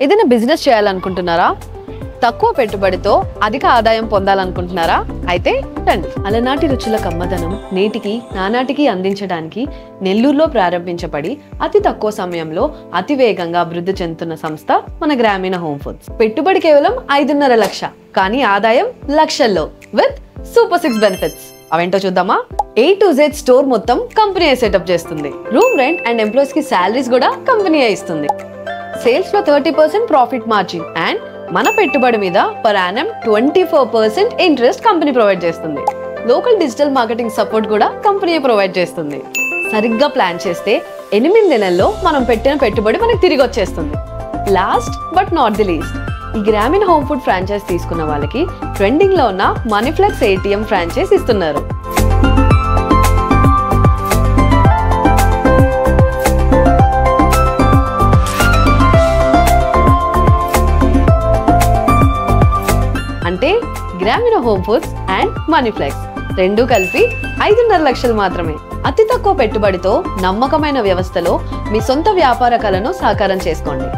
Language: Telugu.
ఏదైనా బిజినెస్ చేయాలనుకుంటున్నారా? తక్కువ పెట్టుబడితో అధిక ఆదాయం పొందాలనుకుంటున్నారా? అయితే రండి. అలనాటి రుచుల కమ్మదనం నేటికి నానాటికి అందించడానికి నెల్లూరులో ప్రారంభించబడి అతి తక్కువ సమయంలో అతి వేగంగా అభివృద్ధి చెందుతున్న సంస్థ మన గ్రామీణ హోమ్ ఫుడ్స్. పెట్టుబడి కేవలం 5.5 లక్ష, కానీ ఆదాయం లక్షల్లో విత్ సూపర్ 6 బెనిఫిట్స్. అవేంటో చూద్దామా? A to Z స్టోర్ మొత్తం కంపెనీ సెటప్ చేస్తుంది. రూమ్ రెంట్ అండ్ ఎంప్లాయీస్ కి సాలరీస్ కూడా కంపెనీ ఇస్తుంది. సేల్స్ లో 30% ప్రాఫిట్ మార్జిన్ అండ్ మన పెట్టుబడి మీద per annum 24% interest company provide చేస్తుంది. లోకల్ డిజిటల్ మార్కెటింగ్ సపోర్ట్ కూడా కంపెనీ ప్రొవైడ్ చేస్తుంది. సరిగ్గా ప్లాన్ చేస్తే 8 నెలల్లో మనం పెట్టిన పెట్టుబడి మనకి తిరిగి వచ్చేస్తుంది. Last but not the least, ఈ గ్రామీణ హోమ్ ఫుడ్ ఫ్రాంచైజ్ తీసుకున్న వాళ్ళకి ట్రెండింగ్ లో ఉన్న మనీఫ్లెక్స్ ATM ఫ్రాంచైజ్ ఇస్తున్నారు. అంటే గ్రామీణ హోమ్ ఫుడ్స్ అండ్ మనీఫ్లెక్స్ రెండు కలిపి 5.5 లక్షలు మాత్రమే. అతి తక్కువ పెట్టుబడితో నమ్మకమైన వ్యవస్థలో మీ సొంత వ్యాపార కలను సాకారం చేసుకోండి.